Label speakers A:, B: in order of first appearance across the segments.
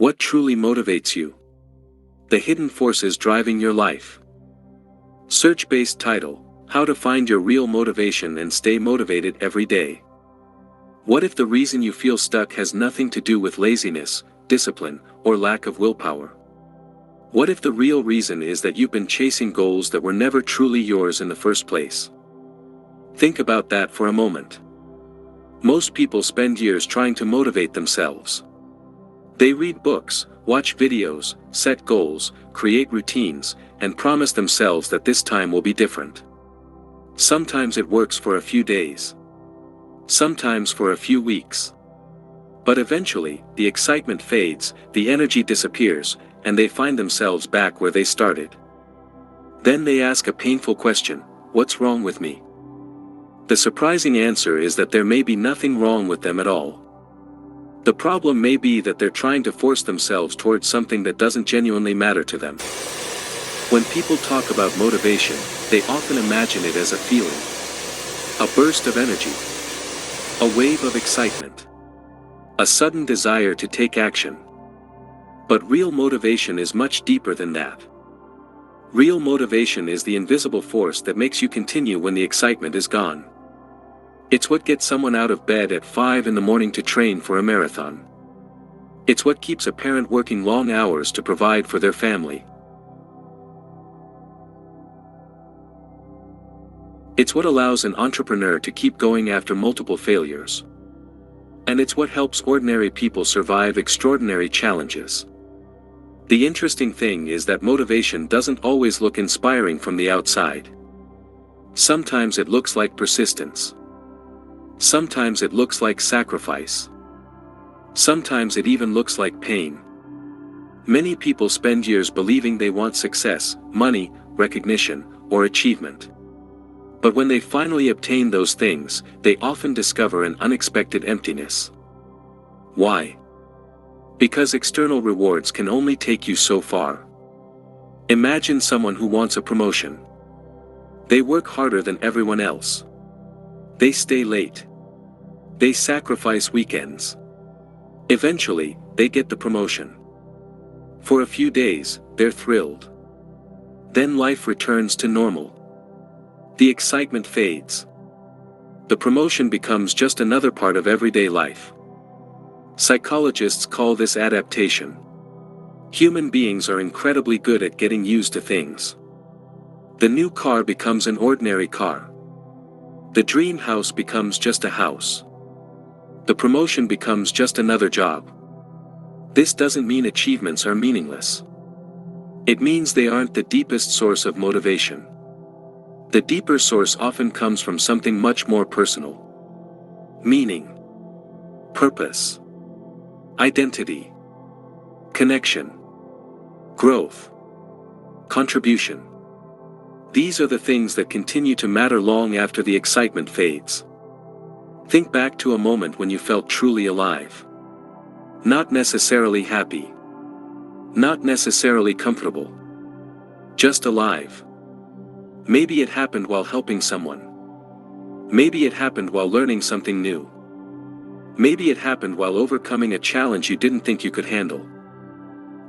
A: What truly motivates you? The hidden forces driving your life. Search-based title: How to find your real motivation and stay motivated every day. What if the reason you feel stuck has nothing to do with laziness, discipline, or lack of willpower? What if the real reason is that you've been chasing goals that were never truly yours in the first place? Think about that for a moment. Most people spend years trying to motivate themselves. They read books, watch videos, set goals, create routines, and promise themselves that this time will be different. Sometimes it works for a few days. Sometimes for a few weeks. But eventually, the excitement fades, the energy disappears, and they find themselves back where they started. Then they ask a painful question: what's wrong with me? The surprising answer is that there may be nothing wrong with them at all. The problem may be that they're trying to force themselves towards something that doesn't genuinely matter to them. When people talk about motivation, they often imagine it as a feeling. A burst of energy. A wave of excitement. A sudden desire to take action. But real motivation is much deeper than that. Real motivation is the invisible force that makes you continue when the excitement is gone. It's what gets someone out of bed at 5 in the morning to train for a marathon. It's what keeps a parent working long hours to provide for their family. It's what allows an entrepreneur to keep going after multiple failures. And it's what helps ordinary people survive extraordinary challenges. The interesting thing is that motivation doesn't always look inspiring from the outside. Sometimes it looks like persistence. Sometimes it looks like sacrifice. Sometimes it even looks like pain. Many people spend years believing they want success, money, recognition, or achievement. But when they finally obtain those things, they often discover an unexpected emptiness. Why? Because external rewards can only take you so far. Imagine someone who wants a promotion. They work harder than everyone else. They stay late. They sacrifice weekends. Eventually, they get the promotion. For a few days, they're thrilled. Then life returns to normal. The excitement fades. The promotion becomes just another part of everyday life. Psychologists call this adaptation. Human beings are incredibly good at getting used to things. The new car becomes an ordinary car. The dream house becomes just a house. The promotion becomes just another job. This doesn't mean achievements are meaningless. It means they aren't the deepest source of motivation. The deeper source often comes from something much more personal. Meaning. Purpose. Identity. Connection. Growth. Contribution. These are the things that continue to matter long after the excitement fades. Think back to a moment when you felt truly alive. Not necessarily happy. Not necessarily comfortable. Just alive. Maybe it happened while helping someone. Maybe it happened while learning something new. Maybe it happened while overcoming a challenge you didn't think you could handle.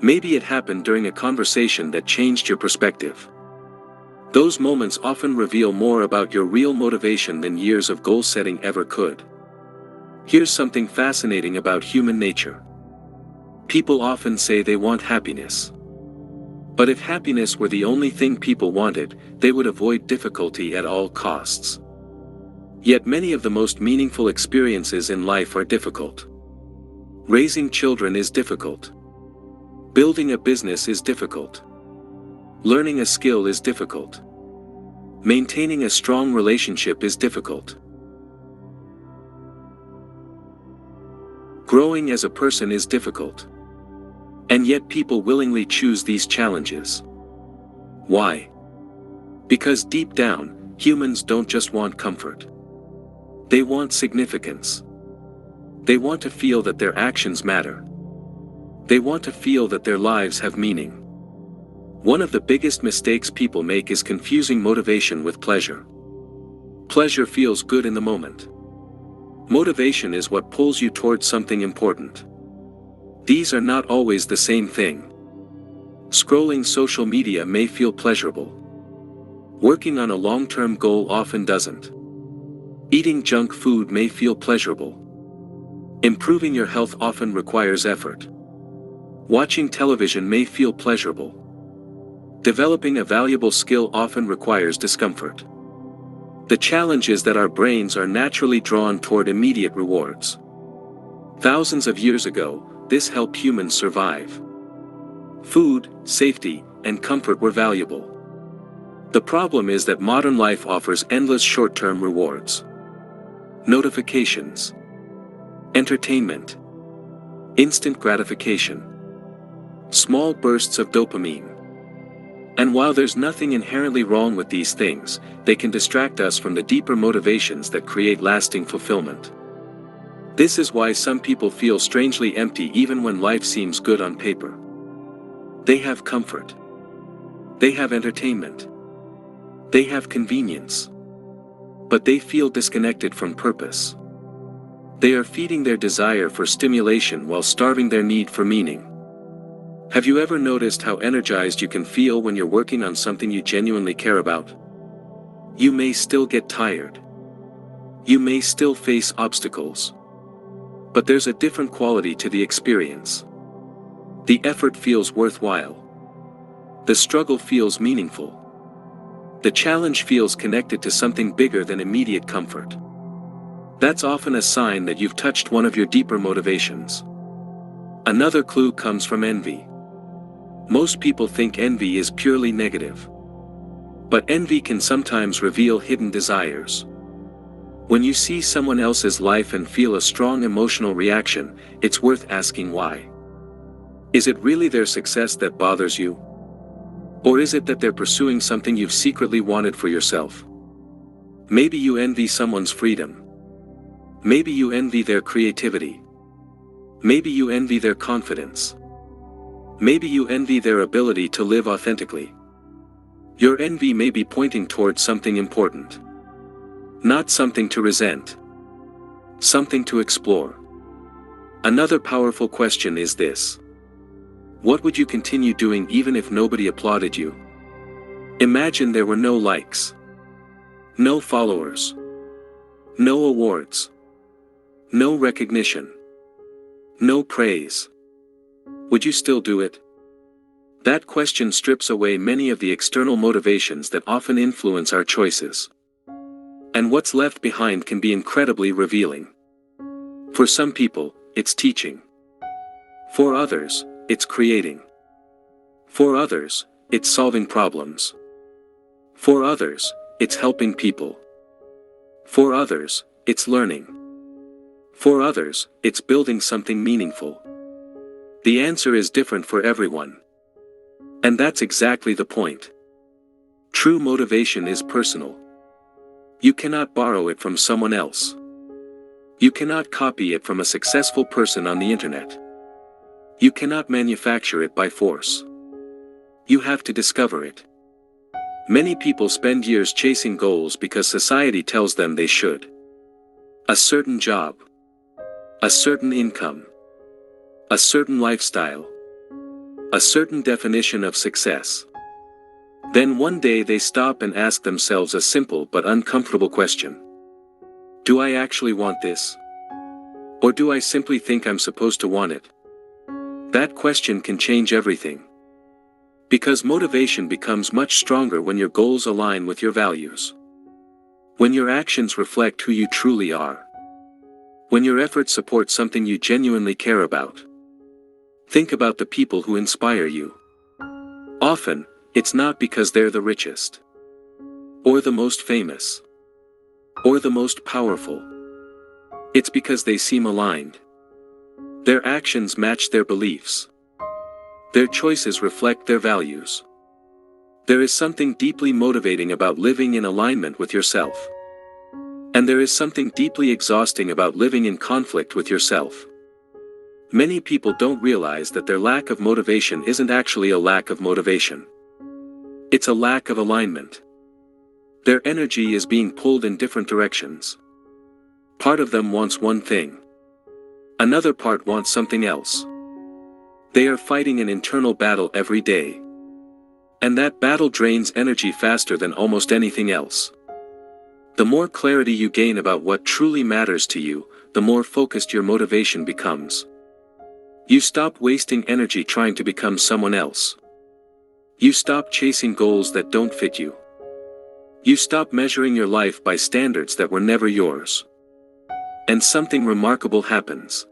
A: Maybe it happened during a conversation that changed your perspective. Those moments often reveal more about your real motivation than years of goal setting ever could. Here's something fascinating about human nature. People often say they want happiness. But if happiness were the only thing people wanted, they would avoid difficulty at all costs. Yet many of the most meaningful experiences in life are difficult. Raising children is difficult. Building a business is difficult. Learning a skill is difficult. Maintaining a strong relationship is difficult. Growing as a person is difficult. And yet people willingly choose these challenges. Why? Because deep down, humans don't just want comfort. They want significance. They want to feel that their actions matter. They want to feel that their lives have meaning. One of the biggest mistakes people make is confusing motivation with pleasure. Pleasure feels good in the moment. Motivation is what pulls you towards something important. These are not always the same thing. Scrolling social media may feel pleasurable. Working on a long-term goal often doesn't. Eating junk food may feel pleasurable. Improving your health often requires effort. Watching television may feel pleasurable. Developing a valuable skill often requires discomfort. The challenge is that our brains are naturally drawn toward immediate rewards. Thousands of years ago, this helped humans survive. Food, safety, and comfort were valuable. The problem is that modern life offers endless short-term rewards. Notifications. Entertainment. Instant gratification. Small bursts of dopamine. And while there's nothing inherently wrong with these things, they can distract us from the deeper motivations that create lasting fulfillment. This is why some people feel strangely empty even when life seems good on paper. They have comfort. They have entertainment. They have convenience. But they feel disconnected from purpose. They are feeding their desire for stimulation while starving their need for meaning. Have you ever noticed how energized you can feel when you're working on something you genuinely care about? You may still get tired. You may still face obstacles. But there's a different quality to the experience. The effort feels worthwhile. The struggle feels meaningful. The challenge feels connected to something bigger than immediate comfort. That's often a sign that you've touched one of your deeper motivations. Another clue comes from envy. Most people think envy is purely negative. But envy can sometimes reveal hidden desires. When you see someone else's life and feel a strong emotional reaction, it's worth asking why. Is it really their success that bothers you? Or is it that they're pursuing something you've secretly wanted for yourself? Maybe you envy someone's freedom. Maybe you envy their creativity. Maybe you envy their confidence. Maybe you envy their ability to live authentically. Your envy may be pointing towards something important. Not something to resent. Something to explore. Another powerful question is this. What would you continue doing even if nobody applauded you? Imagine there were no likes. No followers. No awards. No recognition. No praise. Would you still do it? That question strips away many of the external motivations that often influence our choices. And what's left behind can be incredibly revealing. For some people, it's teaching. For others, it's creating. For others, it's solving problems. For others, it's helping people. For others, it's learning. For others, it's building something meaningful. The answer is different for everyone. And that's exactly the point. True motivation is personal. You cannot borrow it from someone else. You cannot copy it from a successful person on the internet. You cannot manufacture it by force. You have to discover it. Many people spend years chasing goals because society tells them they should. A certain job. A certain income. A certain lifestyle. A certain definition of success. Then one day they stop and ask themselves a simple but uncomfortable question. Do I actually want this? Or do I simply think I'm supposed to want it? That question can change everything. Because motivation becomes much stronger when your goals align with your values. When your actions reflect who you truly are. When your efforts support something you genuinely care about. Think about the people who inspire you. Often, it's not because they're the richest. Or the most famous. Or the most powerful. It's because they seem aligned. Their actions match their beliefs. Their choices reflect their values. There is something deeply motivating about living in alignment with yourself. And there is something deeply exhausting about living in conflict with yourself. Many people don't realize that their lack of motivation isn't actually a lack of motivation. It's a lack of alignment. Their energy is being pulled in different directions. Part of them wants one thing. Another part wants something else. They are fighting an internal battle every day. And that battle drains energy faster than almost anything else. The more clarity you gain about what truly matters to you, the more focused your motivation becomes. You stop wasting energy trying to become someone else. You stop chasing goals that don't fit you. You stop measuring your life by standards that were never yours. And something remarkable happens.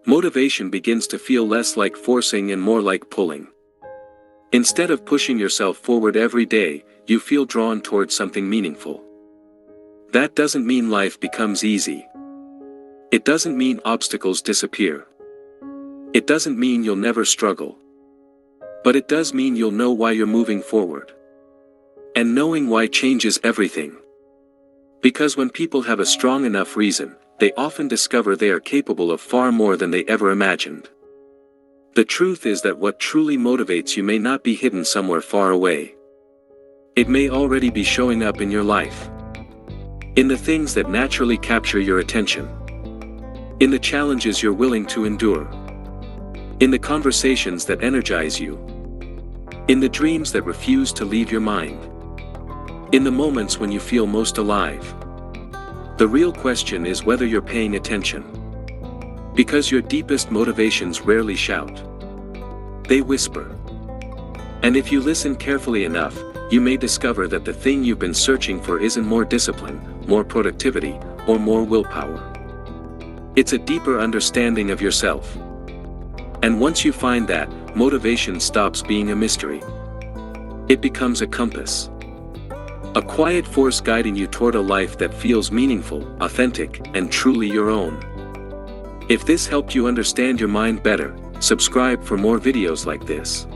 A: Motivation begins to feel less like forcing and more like pulling. Instead of pushing yourself forward every day, you feel drawn towards something meaningful. That doesn't mean life becomes easy. It doesn't mean obstacles disappear. It doesn't mean you'll never struggle. But it does mean you'll know why you're moving forward. And knowing why changes everything. Because when people have a strong enough reason, they often discover they are capable of far more than they ever imagined. The truth is that what truly motivates you may not be hidden somewhere far away. It may already be showing up in your life. In the things that naturally capture your attention. In the challenges you're willing to endure. In the conversations that energize you. In the dreams that refuse to leave your mind. In the moments when you feel most alive. The real question is whether you're paying attention. Because your deepest motivations rarely shout. They whisper. And if you listen carefully enough, you may discover that the thing you've been searching for isn't more discipline, more productivity, or more willpower. It's a deeper understanding of yourself. And once you find that, motivation stops being a mystery. It becomes a compass. A quiet force guiding you toward a life that feels meaningful, authentic, and truly your own. If this helped you understand your mind better, subscribe for more videos like this.